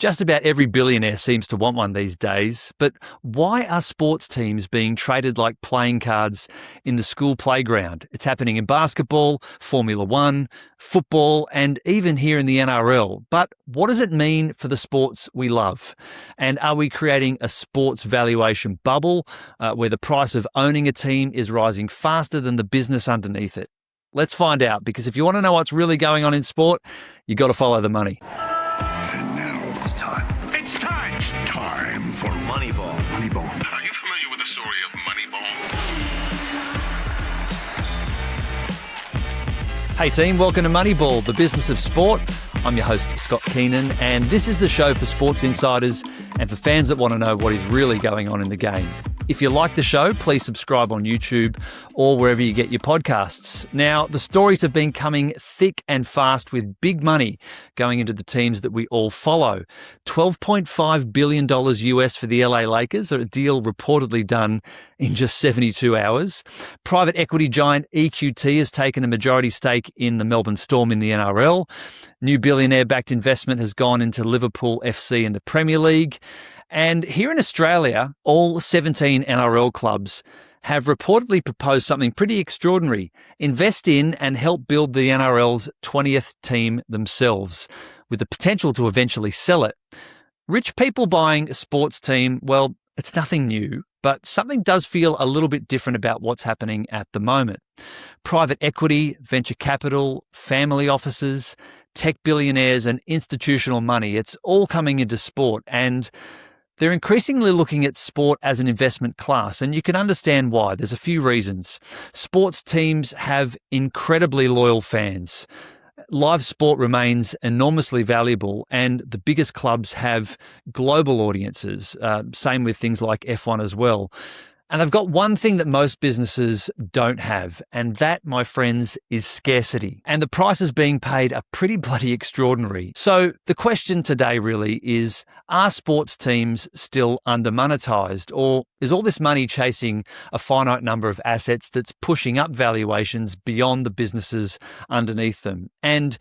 Just about every billionaire seems to want one these days, but why are sports teams being traded like playing cards in the school playground? It's happening in basketball, Formula One, football, and even here in the NRL. But what does it mean for the sports we love? And are we creating a sports valuation bubble where the price of owning a team is rising faster than the business underneath it? Let's find out, because if you want to know what's really going on in sport, you got to follow the money. And now it's time. It's time! It's time for Moneyball. Moneyball. Are you familiar with the story of Moneyball? Hey team, welcome to Moneyball, the business of sport. I'm your host, Scott Keenan, and this is the show for sports insiders and for fans that want to know what is really going on in the game. If you like the show, please subscribe on YouTube or wherever you get your podcasts. Now, the stories have been coming thick and fast with big money going into the teams that we all follow. $12.5 billion US for the LA Lakers, a deal reportedly done in just 72 hours. Private equity giant EQT has taken a majority stake in the Melbourne Storm in the NRL. New billionaire-backed investment has gone into Liverpool FC in the Premier League. And here in Australia, all 17 NRL clubs have reportedly proposed something pretty extraordinary: invest in and help build the NRL's 20th team themselves, with the potential to eventually sell it. Rich people buying a sports team, well, it's nothing new, but something does feel a little bit different about what's happening at the moment. Private equity, venture capital, family offices, tech billionaires and institutional money, it's all coming into sport, and they're increasingly looking at sport as an investment class, and you can understand why. There's a few reasons. Sports teams have incredibly loyal fans. Live sport remains enormously valuable, and the biggest clubs have global audiences. Same with things like F1 as well. And they've got one thing that most businesses don't have, and that, my friends, is scarcity. And the prices being paid are pretty bloody extraordinary. So the question today really is, are sports teams still under-monetized, or is all this money chasing a finite number of assets that's pushing up valuations beyond the businesses underneath them? And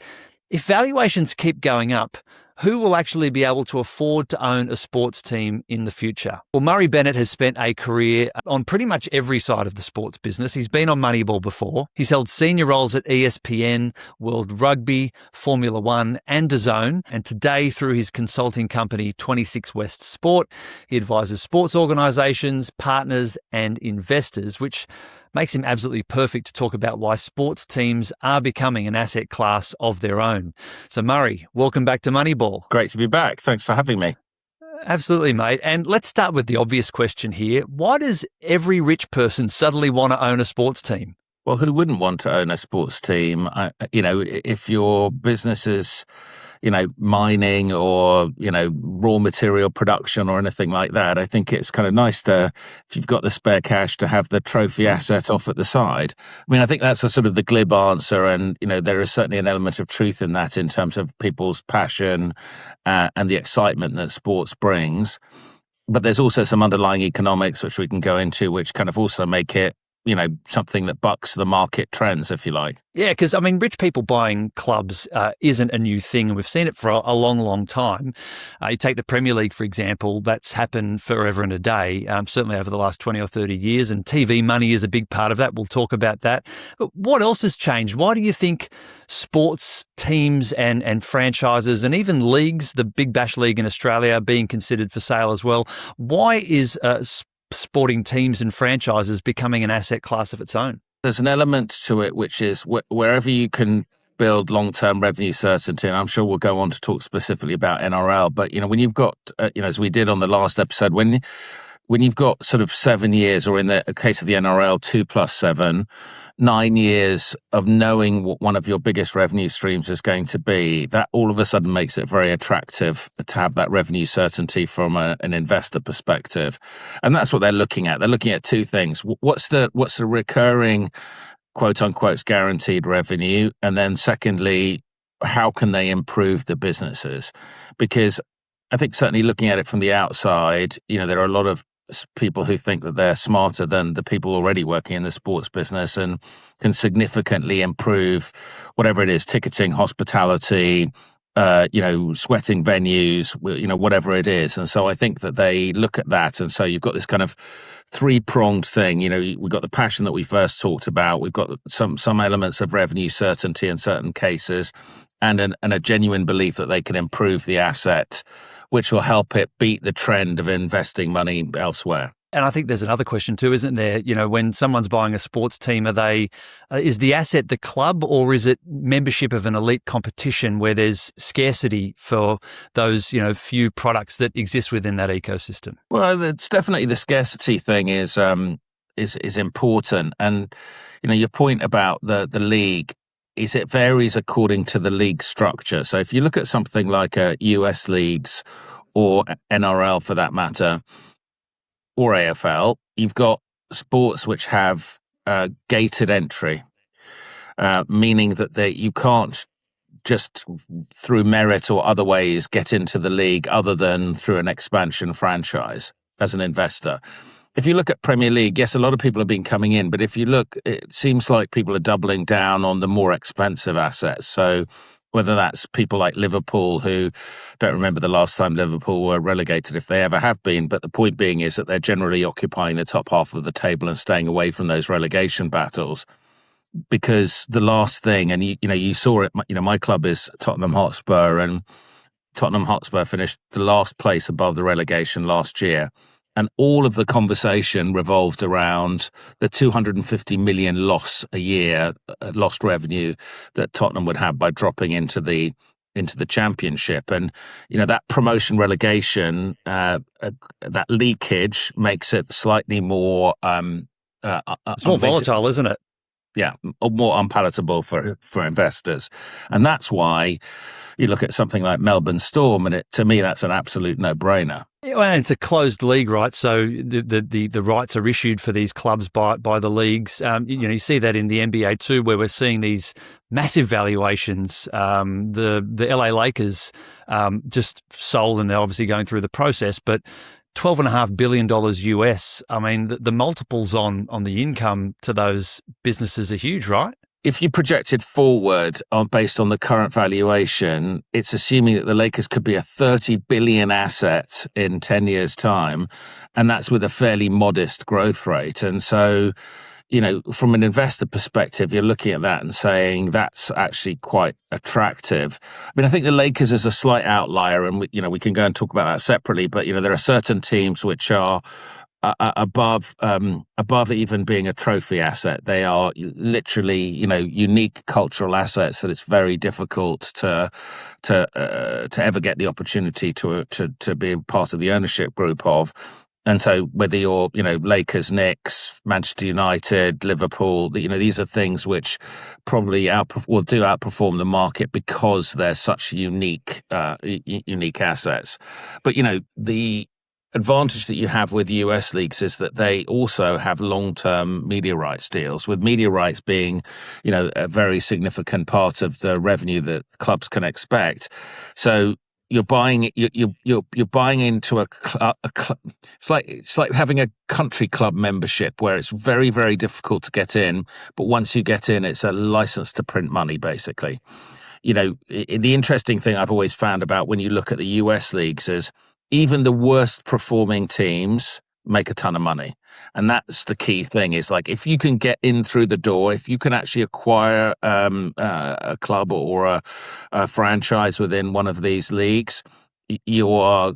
if valuations keep going up, who will actually be able to afford to own a sports team in the future? Well, Murray Bennett has spent a career on pretty much every side of the sports business. He's been on Moneyball before. He's held senior roles at ESPN, World Rugby, Formula One and DAZN. And today, through his consulting company, 26 West Sport, he advises sports organisations, partners and investors, which makes him absolutely perfect to talk about why sports teams are becoming an asset class of their own. So Murray, welcome back to Moneyball. Great to be back. Thanks for having me. Absolutely, mate. And let's start with the obvious question here. Why does every rich person suddenly want to own a sports team? Well, who wouldn't want to own a sports team? If your business is, mining or, raw material production or anything like that, I think it's kind of nice to, if you've got the spare cash, to have the trophy asset off at the side. I mean, I think that's a sort of the glib answer. And, there is certainly an element of truth in that in terms of people's passion and the excitement that sports brings. But there's also some underlying economics, which we can go into, which kind of also make it, something that bucks the market trends, if you like. Yeah, because, rich people buying clubs isn't a new thing. We've seen it for a long, long time. You take the Premier League, for example, that's happened forever and a day, certainly over the last 20 or 30 years, and TV money is a big part of that. We'll talk about that. But what else has changed? Why do you think sports teams and franchises and even leagues, the Big Bash League in Australia, are being considered for sale as well? Why is sporting teams and franchises becoming an asset class of its own? There's an element to it, which is wherever you can build long-term revenue certainty, and I'm sure we'll go on to talk specifically about NRL, but, when you've got, as we did on the last episode, when you've got sort of 7 years, or in the case of the NRL, 2 plus 7, 9 years of knowing what one of your biggest revenue streams is going to be, that all of a sudden makes it very attractive to have that revenue certainty from an investor perspective. And that's what they're looking at. They're looking at two things. What's the recurring, quote unquote, guaranteed revenue? And then secondly, how can they improve the businesses? Because I think certainly looking at it from the outside, there are a lot of people who think that they're smarter than the people already working in the sports business and can significantly improve whatever it is, ticketing, hospitality, sweating venues, whatever it is. And so I think that they look at that. And so you've got this kind of three-pronged thing. We've got the passion that we first talked about. We've got some elements of revenue certainty in certain cases, and a genuine belief that they can improve the asset, which will help it beat the trend of investing money elsewhere. And I think there's another question too, isn't there? When someone's buying a sports team, is the asset the club, or is it membership of an elite competition where there's scarcity for those, few products that exist within that ecosystem? Well, it's definitely the scarcity thing is important. And, your point about the league is it varies according to the league structure. So if you look at something like US leagues or NRL for that matter, or AFL, you've got sports which have gated entry, meaning that you can't just through merit or other ways get into the league other than through an expansion franchise as an investor. If you look at Premier League, yes, a lot of people have been coming in, but if you look, it seems like people are doubling down on the more expensive assets. So whether that's people like Liverpool, who don't remember the last time Liverpool were relegated, if they ever have been. But the point being is that they're generally occupying the top half of the table and staying away from those relegation battles. Because the last thing, and you saw it, my club is Tottenham Hotspur, and Tottenham Hotspur finished the last place above the relegation last year. And all of the conversation revolved around the 250 million loss a year, lost revenue that Tottenham would have by dropping into the championship. And, that promotion relegation, that leakage makes it slightly more... it's more volatile, isn't it? Yeah, more unpalatable for investors. And that's why you look at something like Melbourne Storm, and to me, that's an absolute no-brainer. Yeah, well, it's a closed league, right? So the rights are issued for these clubs by the leagues. You see that in the NBA too, where we're seeing these massive valuations. The LA Lakers just sold, and they're obviously going through the process, but $12.5 billion US. I mean, the multiples on the income to those businesses are huge, right? If you projected forward based on the current valuation, it's assuming that the Lakers could be a 30 billion asset in 10 years' time, and that's with a fairly modest growth rate. And so, from an investor perspective, you're looking at that and saying that's actually quite attractive. I mean, I think the Lakers is a slight outlier, and we can go and talk about that separately. But there are certain teams which are above even being a trophy asset. They are literally, unique cultural assets that it's very difficult to ever get the opportunity to be part of the ownership group of. And so whether you're, Lakers, Knicks, Manchester United, Liverpool, these are things which probably will outperform the market because they're such unique assets. But, the advantage that you have with US leagues is that they also have long-term media rights deals, with media rights being, a very significant part of the revenue that clubs can expect. So you're buying into a club. It's like having a country club membership where it's very, very difficult to get in, but once you get in, it's a license to print money, basically. The interesting thing I've always found about when you look at the US leagues is even the worst performing teams make a ton of money. And that's the key thing, is like, if you can get in through the door, if you can actually acquire a club or a franchise within one of these leagues, you are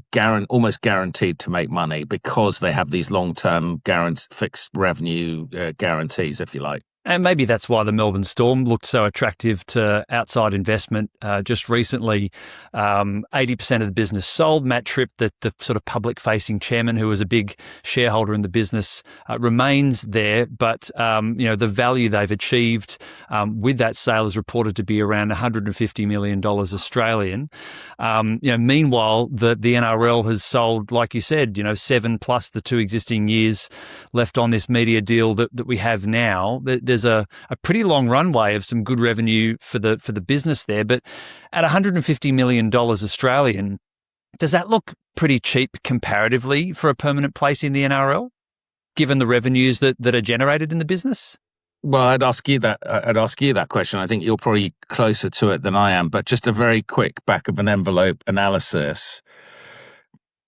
almost guaranteed to make money because they have these long-term fixed revenue guarantees, if you like. And maybe that's why the Melbourne Storm looked so attractive to outside investment. Just recently, 80% of the business sold. Matt Tripp, the sort of public-facing chairman who was a big shareholder in the business, remains there. But, the value they've achieved with that sale is reported to be around $150 million Australian. Meanwhile, the NRL has sold, like you said, 7 plus the 2 existing years left on this media deal that we have now. There's a pretty long runway of some good revenue for the business there, but at $150 million Australian, does that look pretty cheap comparatively for a permanent place in the NRL, given the revenues that are generated in the business? Well, I'd ask you that. I'd ask you that question. I think you're probably closer to it than I am. But just a very quick back of an envelope analysis.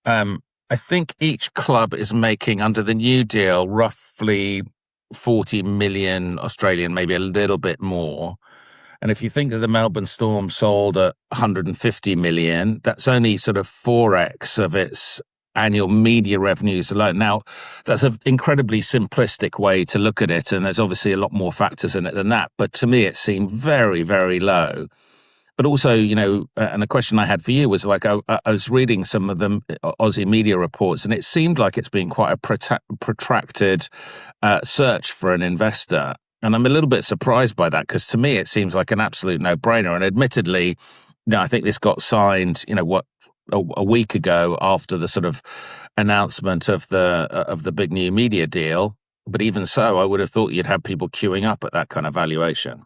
I think each club is making, under the new deal, roughly 40 million Australian, maybe a little bit more. And if you think that the Melbourne Storm sold at 150 million, that's only sort of 4x of its annual media revenues alone. Now, that's an incredibly simplistic way to look at it, and there's obviously a lot more factors in it than that. But to me, it seemed very, very low. But also, and a question I had for you was like, I was reading some of the Aussie media reports, and it seemed like it's been quite a protracted search for an investor. And I'm a little bit surprised by that, because to me, it seems like an absolute no-brainer. And admittedly, I think this got signed, a week ago after the sort of announcement of the big new media deal. But even so, I would have thought you'd have people queuing up at that kind of valuation.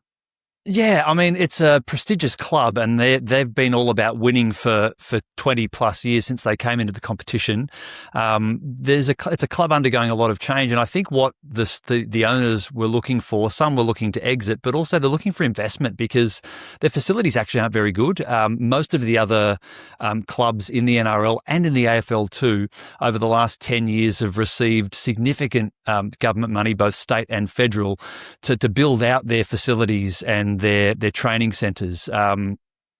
Yeah, I mean, it's a prestigious club, and they've been all about winning for 20 plus years since they came into the competition. It's a club undergoing a lot of change, and I think what the owners were looking for, some were looking to exit, but also they're looking for investment because their facilities actually aren't very good. Most of the other clubs in the NRL and in the AFL too, over the last 10 years, have received significant government money, both state and federal, to build out their facilities and their training centres.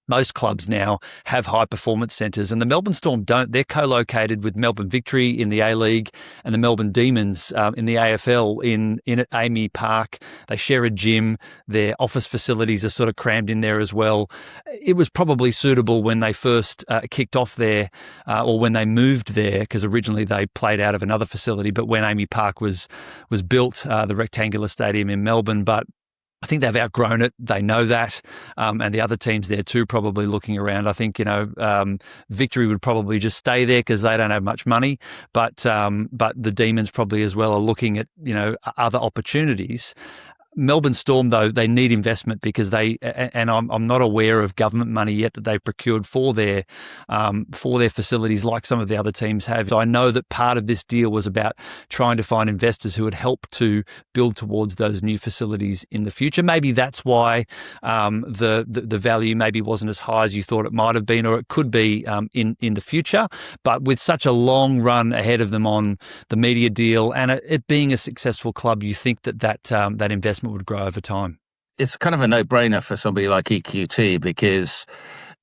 Most clubs now have high performance centres, and the Melbourne Storm don't. They're co-located with Melbourne Victory in the A-League and the Melbourne Demons in the AFL in at Amy Park. They share a gym. Their office facilities are sort of crammed in there as well. It was probably suitable when they first kicked off there or when they moved there, because originally they played out of another facility, but when Amy Park was built, the rectangular stadium in Melbourne, but I think they've outgrown it. They know that, and the other teams there too probably looking around. I think Victory would probably just stay there because they don't have much money, but the Demons probably as well are looking at other opportunities. Melbourne Storm, though, they need investment because I'm not aware of government money yet that they've procured for their facilities like some of the other teams have. So I know that part of this deal was about trying to find investors who would help to build towards those new facilities in the future. Maybe that's why the value maybe wasn't as high as you thought it might have been, or it could be in the future. But with such a long run ahead of them on the media deal and it being a successful club, you think that investment would grow over time. It's kind of a no-brainer for somebody like EQT because,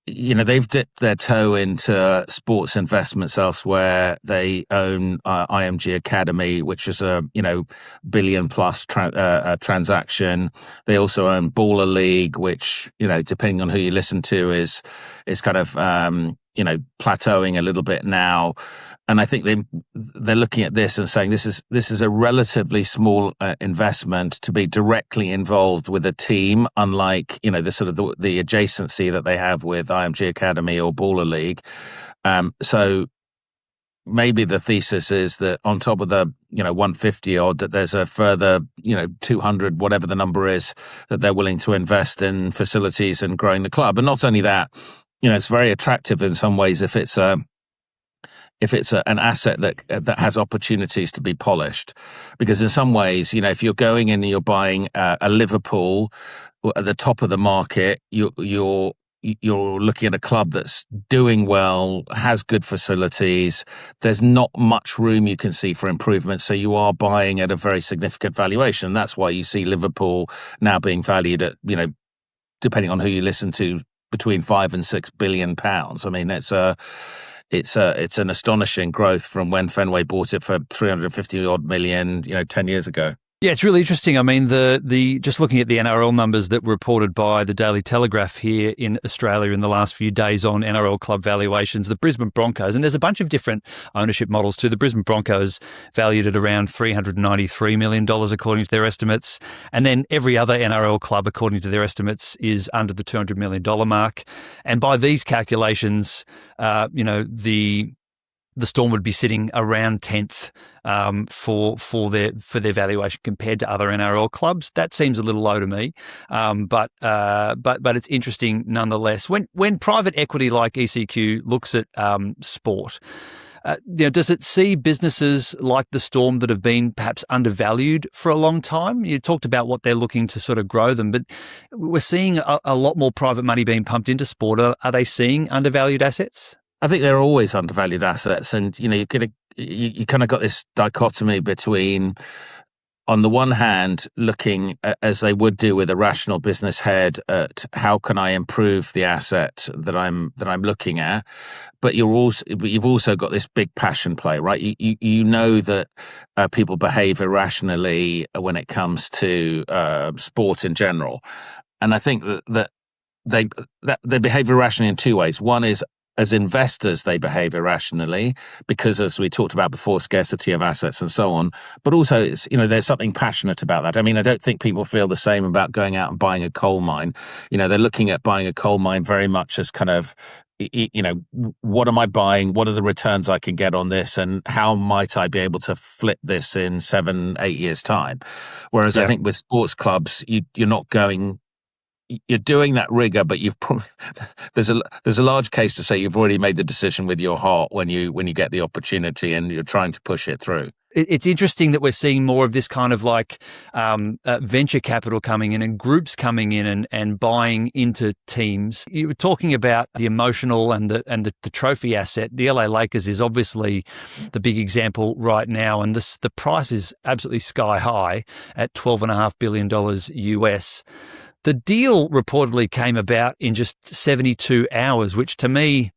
they've dipped their toe into sports investments elsewhere. They own IMG Academy, which is a, billion plus transaction. They also own Baller League, which, depending on who you listen to is kind of, plateauing a little bit now. And I think they're looking at this and saying this is a relatively small investment to be directly involved with a team, unlike the sort of the adjacency that they have with IMG Academy or Baller League. So maybe the thesis is that on top of the 150 odd, that there's a further 200, whatever the number is, that they're willing to invest in facilities and growing the club. And not only that, it's very attractive in some ways if it's an asset that has opportunities to be polished, because in some ways, if you're going in and you're buying a Liverpool at the top of the market, you're looking at a club that's doing well, has good facilities. There's not much room you can see for improvement, so you are buying at a very significant valuation. That's why you see Liverpool now being valued at, depending on who you listen to, between £5 and £6 billion. I mean, it's an astonishing growth from when Fenway bought it for 350 odd million, 10 years ago. Yeah, it's really interesting. I mean, the just looking at the NRL numbers that were reported by the Daily Telegraph here in Australia in the last few days on NRL club valuations, the Brisbane Broncos, and there's a bunch of different ownership models too. The Brisbane Broncos valued at around $393 million according to their estimates, and then every other NRL club according to their estimates is under the $200 million mark. And by these calculations, the Storm would be sitting around 10th for their valuation compared to other NRL clubs. That seems a little low to me, but it's interesting nonetheless. When private equity like ECQ looks at sport, Does it see businesses like the Storm that have been perhaps undervalued for a long time? You talked about what they're looking to sort of grow them, but we're seeing a lot more private money being pumped into sport. Are they seeing undervalued assets? I think there are always undervalued assets, and you kind of got this dichotomy between, on the one hand, looking as they would do with a rational business head at how can I improve the asset that I'm looking at, but you've also got this big passion play, right? You know that people behave irrationally when it comes to sport in general, and I think that they behave irrationally in two ways. One is, as investors, they behave irrationally because, as we talked about before, scarcity of assets and so on. But also, there's something passionate about that. I mean, I don't think people feel the same about going out and buying a coal mine. They're looking at buying a coal mine very much as kind of, what am I buying? What are the returns I can get on this? And how might I be able to flip this in 7-8 years' time? Whereas I think with sports clubs, you're not going... You're doing that rigor, but you've probably there's a large case to say you've already made the decision with your heart when you get the opportunity and you're trying to push it through. It's interesting that we're seeing more of this kind of like venture capital coming in and groups coming in and buying into teams. You were talking about the emotional and the trophy asset. The LA Lakers is obviously the big example right now, and the price is absolutely sky high at $12.5 billion US. The deal reportedly came about in just 72 hours, which to me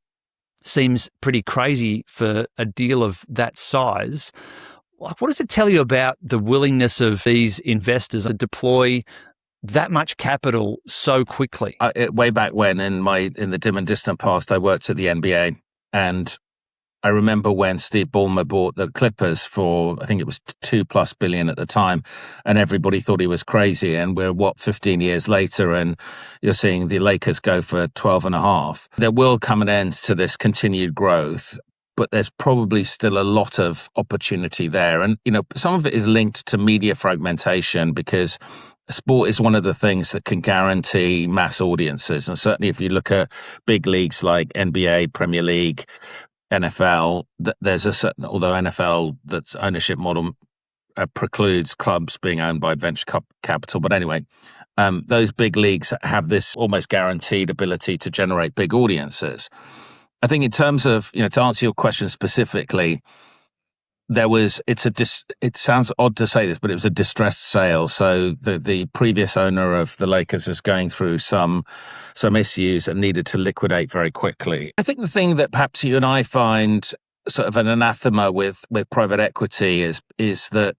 seems pretty crazy for a deal of that size. What does it tell you about the willingness of these investors to deploy that much capital so quickly? Way back when, in the dim and distant past, I worked at the NBA, and I remember when Steve Ballmer bought the Clippers for, I think it was $2+ billion at the time, and everybody thought he was crazy. And we're 15 years later, and you're seeing the Lakers go for 12.5. There will come an end to this continued growth, but there's probably still a lot of opportunity there. And, some of it is linked to media fragmentation, because sport is one of the things that can guarantee mass audiences. And certainly if you look at big leagues like NBA, Premier League, NFL, there's a certain, although NFL, that's ownership model precludes clubs being owned by venture capital. But anyway, those big leagues have this almost guaranteed ability to generate big audiences. I think in terms of, to answer your question specifically, it sounds odd to say this, but it was a distressed sale. So the previous owner of the Lakers is going through some issues and needed to liquidate very quickly. I think the thing that perhaps you and I find sort of an anathema with private equity is that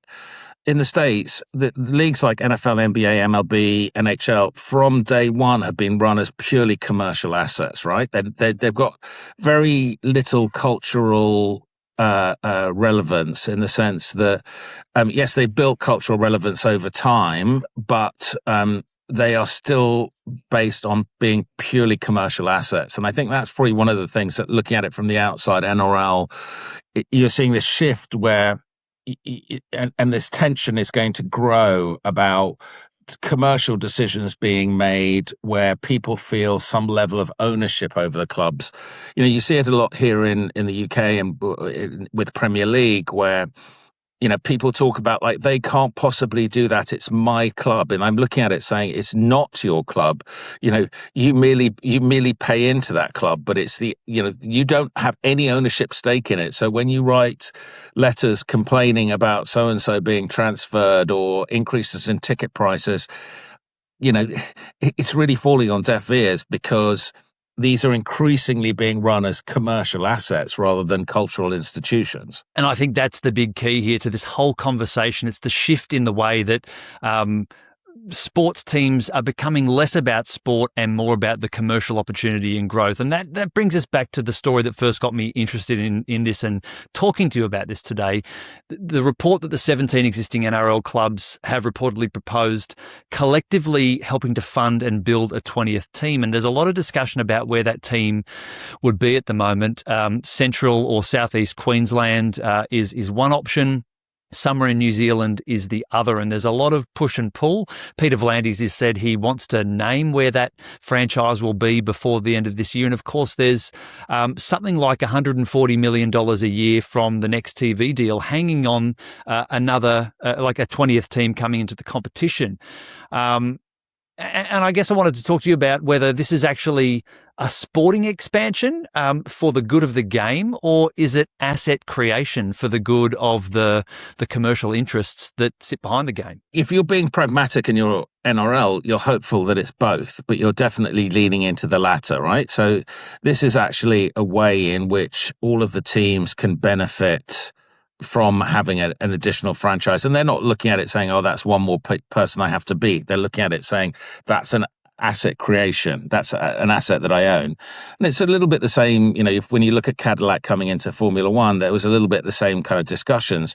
in the States, the leagues like NFL, NBA, MLB, NHL, from day one have been run as purely commercial assets, right? They've got very little cultural relevance, in the sense that, yes, they built cultural relevance over time, but they are still based on being purely commercial assets. And I think that's probably one of the things that, looking at it from the outside, NRL, you're seeing this shift where, and this tension is going to grow about commercial decisions being made where people feel some level of ownership over the clubs. You see it a lot here in the UK and with Premier League, where people talk about, like, they can't possibly do that. It's my club. And I'm looking at it saying, it's not your club. You merely pay into that club, but it's you don't have any ownership stake in it. So when you write letters complaining about so-and-so being transferred or increases in ticket prices, it's really falling on deaf ears, because these are increasingly being run as commercial assets rather than cultural institutions. And I think that's the big key here to this whole conversation. It's the shift in the way that sports teams are becoming less about sport and more about the commercial opportunity and growth. And that brings us back to the story that first got me interested in this and talking to you about this today. The report that the 17 existing NRL clubs have reportedly proposed, collectively helping to fund and build a 20th team. And there's a lot of discussion about where that team would be at the moment. Central or Southeast Queensland is one option. Somewhere in New Zealand is the other, and there's a lot of push and pull. Peter V'landys has said he wants to name where that franchise will be before the end of this year. And of course, there's something like $140 million a year from the next TV deal hanging on another, like a 20th team coming into the competition. And I guess I wanted to talk to you about whether this is actually a sporting expansion for the good of the game, or is it asset creation for the good of the commercial interests that sit behind the game? If you're being pragmatic in your NRL, you're hopeful that it's both, but you're definitely leaning into the latter, right? So this is actually a way in which all of the teams can benefit from having an additional franchise. And they're not looking at it saying, oh, that's one more person I have to beat. They're looking at it saying, that's an asset creation. That's an asset that I own. And it's a little bit the same, when you look at Cadillac coming into Formula One, there was a little bit the same kind of discussions.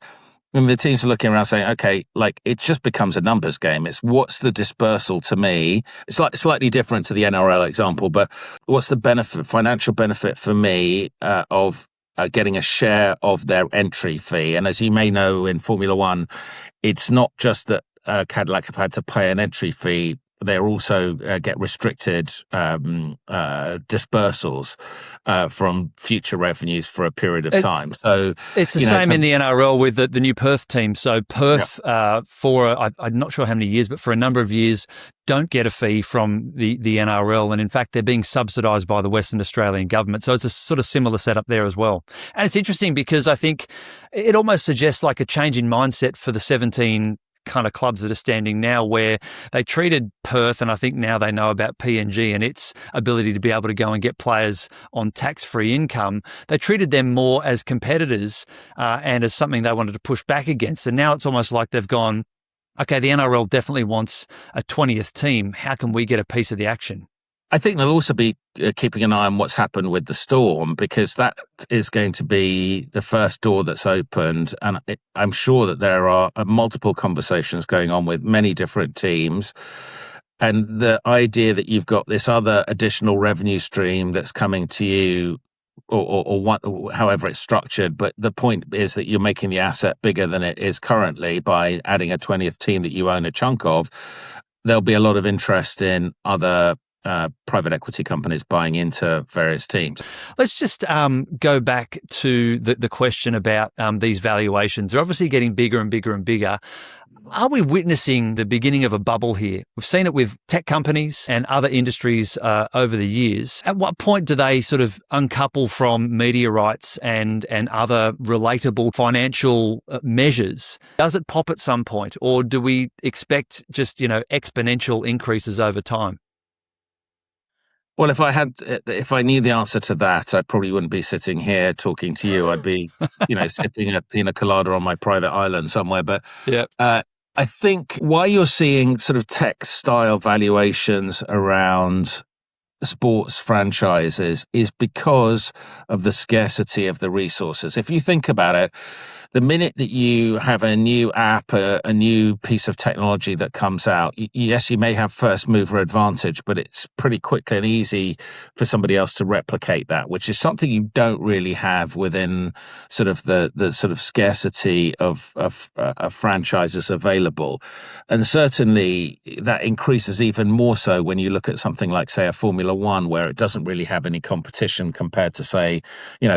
And the teams are looking around saying, okay, like it just becomes a numbers game. It's what's the dispersal to me? It's like slightly different to the NRL example, but what's the financial benefit for me of getting a share of their entry fee? And as you may know, in Formula One, it's not just that Cadillac have had to pay an entry fee. They also get restricted dispersals from future revenues for a period of time. So it's the same in the NRL with the new Perth team. So Perth, I'm not sure how many years, but for a number of years, don't get a fee from the NRL. And in fact, they're being subsidised by the Western Australian government. So it's a sort of similar setup there as well. And it's interesting because I think it almost suggests like a change in mindset for the 17 kind of clubs that are standing now, where they treated Perth, and I think now they know about PNG and its ability to be able to go and get players on tax-free income. They treated them more as competitors and as something they wanted to push back against. And now it's almost like they've gone, okay, the NRL definitely wants a 20th team. How can we get a piece of the action? I think they'll also be keeping an eye on what's happened with the Storm, because that is going to be the first door that's opened. And I'm sure that there are multiple conversations going on with many different teams. And the idea that you've got this other additional revenue stream that's coming to you, or however it's structured, but the point is that you're making the asset bigger than it is currently by adding a 20th team that you own a chunk of. There'll be a lot of interest in other private equity companies buying into various teams. Let's just go back to the question about these valuations. They're obviously getting bigger and bigger and bigger. Are we witnessing the beginning of a bubble here? We've seen it with tech companies and other industries over the years. At what point do they sort of uncouple from media rights and other relatable financial measures? Does it pop at some point, or do we expect just, exponential increases over time? Well, if I knew the answer to that, I probably wouldn't be sitting here talking to you. I'd be, sipping a pina colada on my private island somewhere. But I think why you're seeing sort of tech-style valuations around sports franchises is because of the scarcity of the resources. If you think about it, the minute that you have a new app, a new piece of technology that comes out, yes, you may have first mover advantage, but it's pretty quick and easy for somebody else to replicate that, which is something you don't really have within sort of the sort of scarcity of franchises available. And certainly that increases even more so when you look at something like, say, a Formula One, where it doesn't really have any competition compared to, say,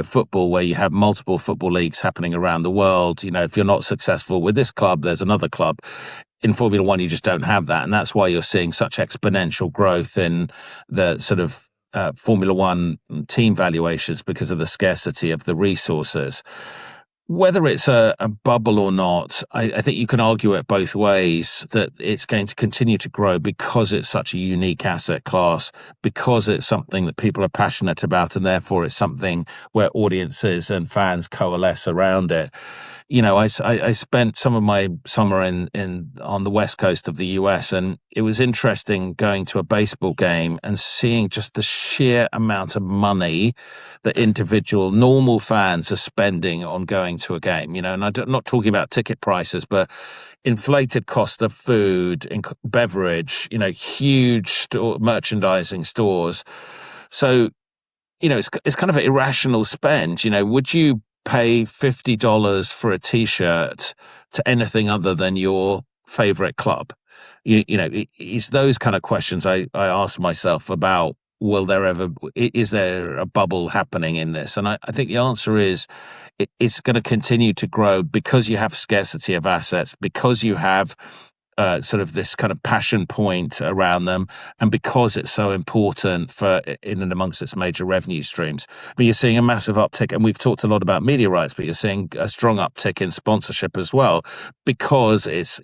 football, where you have multiple football leagues happening around the world. If you're not successful with this club, there's another club. In Formula One, you just don't have that. And that's why you're seeing such exponential growth in the sort of Formula One team valuations, because of the scarcity of the resources. Whether it's a bubble or not, I think you can argue it both ways, that it's going to continue to grow because it's such a unique asset class, because it's something that people are passionate about, and therefore it's something where audiences and fans coalesce around it. I spent some of my summer on the west coast of the US, and it was interesting going to a baseball game and seeing just the sheer amount of money that individual normal fans are spending on going to a game. And I'm not talking about ticket prices, but inflated cost of food, beverage, huge merchandising stores. So, it's kind of an irrational spend. Would you pay $50 for a T-shirt to anything other than your favorite club? It's those kind of questions I ask myself about, is there a bubble happening in this? And I think the answer is it's going to continue to grow because you have scarcity of assets, because you have sort of this kind of passion point around them, and because it's so important for in and amongst its major revenue streams. But you're seeing a massive uptick, and we've talked a lot about media rights, but you're seeing a strong uptick in sponsorship as well, because it's,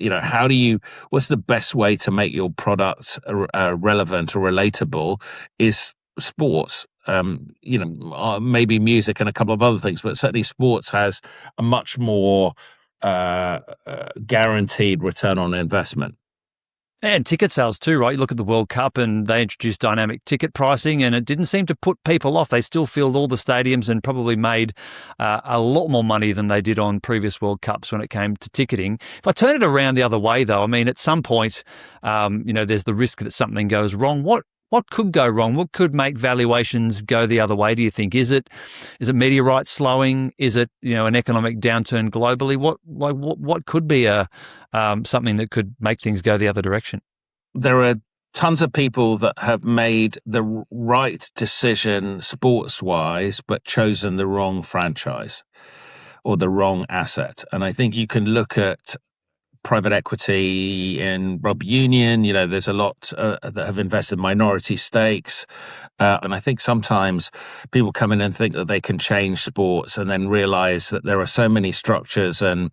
what's the best way to make your product relevant or relatable is sports. Maybe music and a couple of other things, but certainly sports has a much more guaranteed return on investment. And ticket sales too, right? You look at the World Cup and they introduced dynamic ticket pricing and it didn't seem to put people off. They still filled all the stadiums and probably made a lot more money than they did on previous World Cups when it came to ticketing. If I turn it around the other way though, I mean, at some point, there's the risk that something goes wrong. What could go wrong? What could make valuations go the other way, do you think? Is it media rights slowing? Is it, an economic downturn globally? What could be something that could make things go the other direction? There are tons of people that have made the right decision sports-wise, but chosen the wrong franchise or the wrong asset. And I think you can look at private equity in rugby union. There's a lot that have invested minority stakes. And I think sometimes people come in and think that they can change sports and then realize that there are so many structures and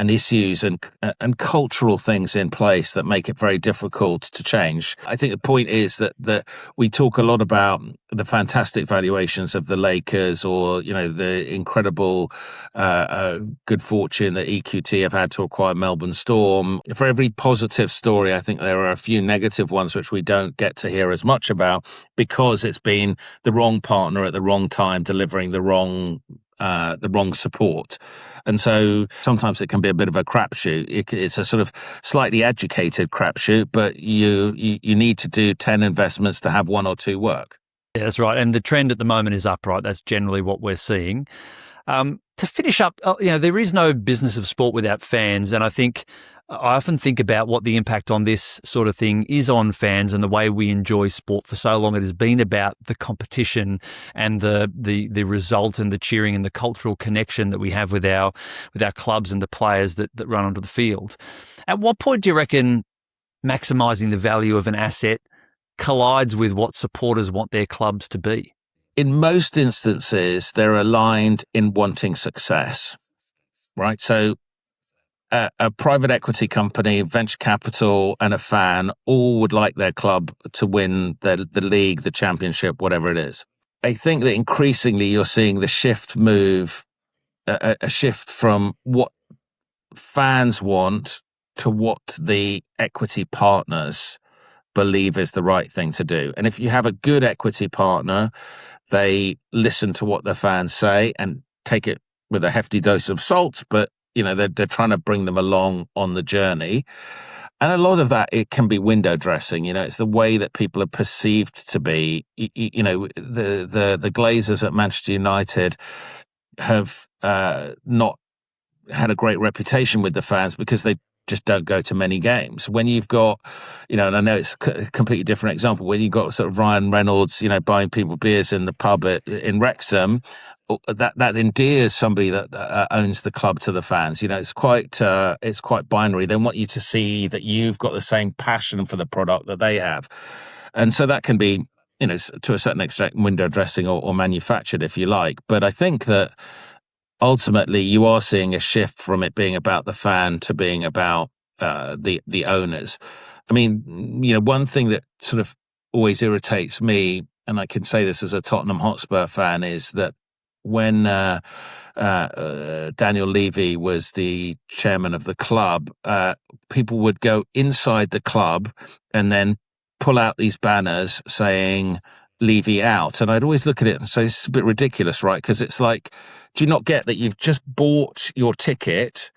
issues and cultural things in place that make it very difficult to change. I think the point is that we talk a lot about the fantastic valuations of the Lakers or, the incredible good fortune that EQT have had to acquire Melbourne Storm. For every positive story, I think there are a few negative ones which we don't get to hear as much about because it's been the wrong partner at the wrong time delivering the wrong support. And so sometimes it can be a bit of a crapshoot. It's a sort of slightly educated crapshoot, but you need to do 10 investments to have one or two work. Yeah, that's right. And the trend at the moment is up, right? That's generally what we're seeing. To finish up, there is no business of sport without fans. And I often think about what the impact on this sort of thing is on fans and the way we enjoy sport for so long. It has been about the competition and the result and the cheering and the cultural connection that we have with our clubs and the players that run onto the field. At what point do you reckon maximising the value of an asset collides with what supporters want their clubs to be? In most instances, they're aligned in wanting success, right? So a private equity company, venture capital, and a fan all would like their club to win the league, the championship, whatever it is. I think that increasingly you're seeing the shift move, a shift from what fans want to what the equity partners believe is the right thing to do. And if you have a good equity partner, they listen to what the fans say and take it with a hefty dose of salt, but they're trying to bring them along on the journey. And a lot of that, it can be window dressing. It's the way that people are perceived to be. The Glazers at Manchester United have not had a great reputation with the fans because they just don't go to many games. When you've got, and I know it's a completely different example, when you've got sort of Ryan Reynolds, buying people beers in the pub in Wrexham, that endears somebody that owns the club to the fans. It's quite binary. They want you to see that you've got the same passion for the product that they have. And so that can be, to a certain extent, window dressing or manufactured, if you like. But I think that ultimately you are seeing a shift from it being about the fan to being about the owners. I mean, one thing that sort of always irritates me, and I can say this as a Tottenham Hotspur fan, is that when Daniel Levy was the chairman of the club, people would go inside the club and then pull out these banners saying Levy out. And I'd always look at it and say, this is a bit ridiculous, right? Because it's like, do you not get that you've just bought your ticket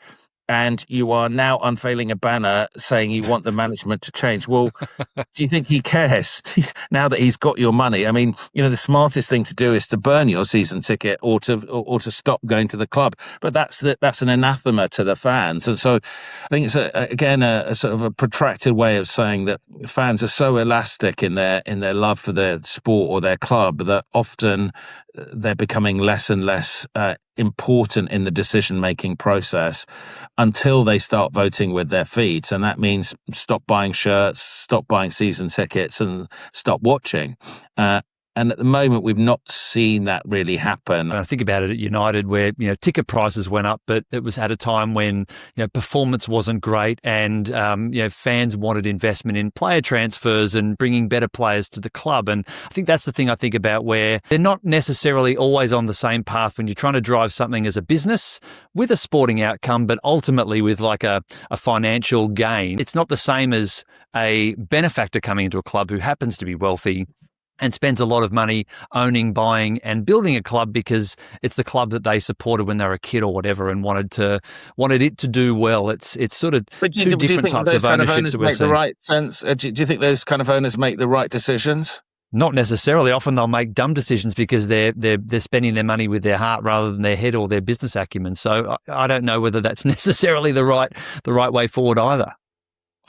and you are now unveiling a banner saying you want the management to change. Well, do you think he cares now that he's got your money? I mean, the smartest thing to do is to burn your season ticket or to stop going to the club. But that's an anathema to the fans. And so I think it's a sort of a protracted way of saying that fans are so elastic in their love for their sport or their club that often they're becoming less and less important in the decision-making process until they start voting with their feet. And that means stop buying shirts, stop buying season tickets, and stop watching. And at the moment, we've not seen that really happen. And I think about it at United where, ticket prices went up, but it was at a time when, performance wasn't great and, fans wanted investment in player transfers and bringing better players to the club. And I think that's the thing I think about where they're not necessarily always on the same path when you're trying to drive something as a business with a sporting outcome, but ultimately with like a financial gain. It's not the same as a benefactor coming into a club who happens to be wealthy and spends a lot of money owning, buying and building a club because it's the club that they supported when they were a kid or whatever and wanted it to do well. It's sort of two different types of ownerships that we're seeing. Right sense? Do you think those kind of owners make the right decisions? Not necessarily. Often they'll make dumb decisions because they're spending their money with their heart rather than their head or their business acumen. So I don't know whether that's necessarily the right way forward either.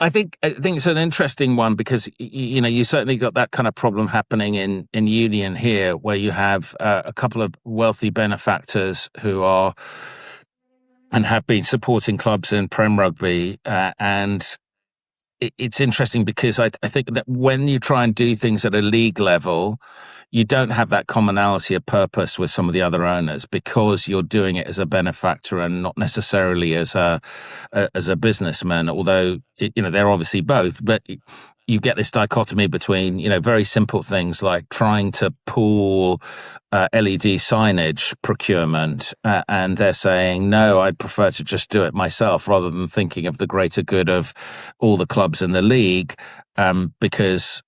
I think it's an interesting one because you certainly got that kind of problem happening in Union here, where you have a couple of wealthy benefactors who are and have been supporting clubs in Prem Rugby, and it's interesting because I think that when you try and do things at a league level, you don't have that commonality of purpose with some of the other owners because you're doing it as a benefactor and not necessarily as a businessman. Although they're obviously both, but you get this dichotomy between very simple things like trying to pool LED signage procurement, and they're saying no, I'd prefer to just do it myself rather than thinking of the greater good of all the clubs in the league, because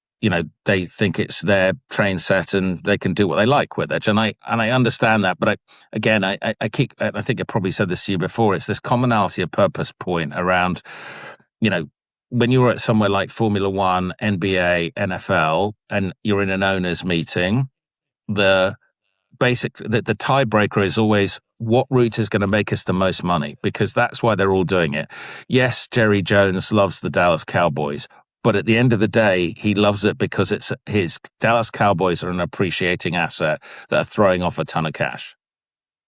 they think it's their train set and they can do what they like with it. And I understand that, but I think I probably said this to you before. It's this commonality of purpose point around, when you're at somewhere like Formula One, NBA, NFL, and you're in an owners meeting, the tiebreaker is always what route is going to make us the most money, because that's why they're all doing it. Yes, Jerry Jones loves the Dallas Cowboys, but at the end of the day, he loves it because it's his Dallas Cowboys are an appreciating asset that are throwing off a ton of cash.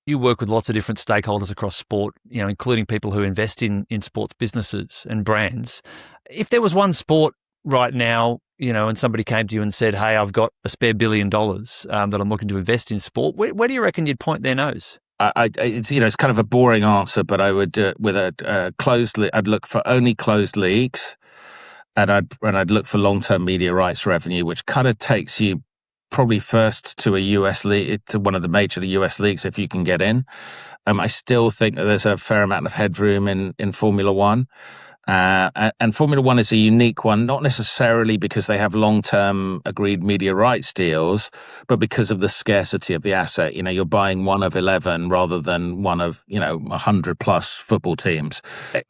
You work with lots of different stakeholders across sport, including people who invest in sports businesses and brands. If there was one sport right now, and somebody came to you and said, hey, I've got a spare $1 billion that I'm looking to invest in sport, where do you reckon you'd point their nose? It's kind of a boring answer, but I would do it with a closed. I'd look for only closed leagues. And I'd look for long-term media rights revenue, which kind of takes you probably first to a US league, to one of the major US leagues if you can get in. I still think that there's a fair amount of headroom in Formula One. And Formula One is a unique one, not necessarily because they have long-term agreed media rights deals, but because of the scarcity of the asset. You're buying one of 11 rather than one of 100 plus football teams.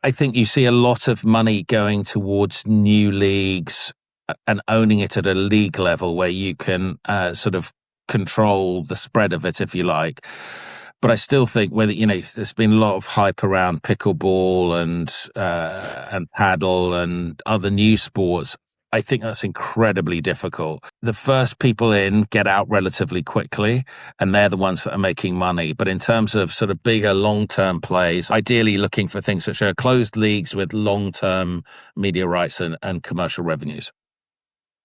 I think you see a lot of money going towards new leagues and owning it at a league level where you can sort of control the spread of it, if you like. But I still think whether there's been a lot of hype around pickleball and paddle and other new sports. I think that's incredibly difficult. The first people in get out relatively quickly, and they're the ones that are making money. But in terms of sort of bigger long-term plays, ideally looking for things which are closed leagues with long-term media rights and commercial revenues.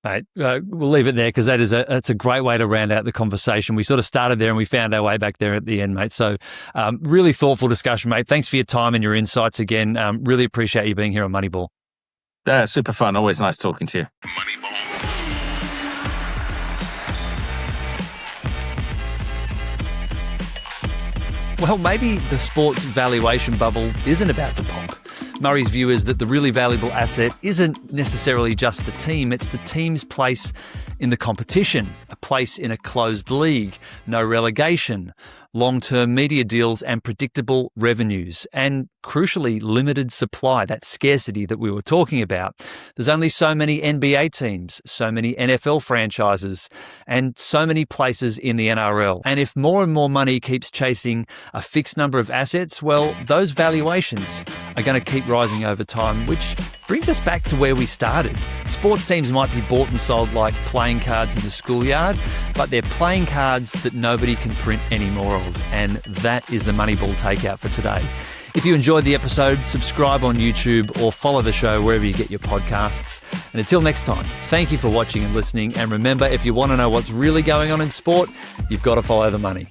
Mate, we'll leave it there because it's a great way to round out the conversation. We sort of started there and we found our way back there at the end, mate. So really thoughtful discussion, mate. Thanks for your time and your insights again. Really appreciate you being here on Moneyball. Super fun. Always nice talking to you. Moneyball. Well, maybe the sports valuation bubble isn't about to pop. Murray's view is that the really valuable asset isn't necessarily just the team, it's the team's place in the competition, a place in a closed league, no relegation, long-term media deals and predictable revenues, and crucially limited supply, that scarcity that we were talking about. There's only so many NBA teams, so many NFL franchises, and so many places in the NRL. And if more and more money keeps chasing a fixed number of assets, well, those valuations are going to keep rising over time, which brings us back to where we started. Sports teams might be bought and sold like playing cards in the schoolyard, but they're playing cards that nobody can print any more of. And that is the Moneyball Takeout for today. If you enjoyed the episode, subscribe on YouTube or follow the show wherever you get your podcasts. And until next time, thank you for watching and listening. And remember, if you want to know what's really going on in sport, you've got to follow the money.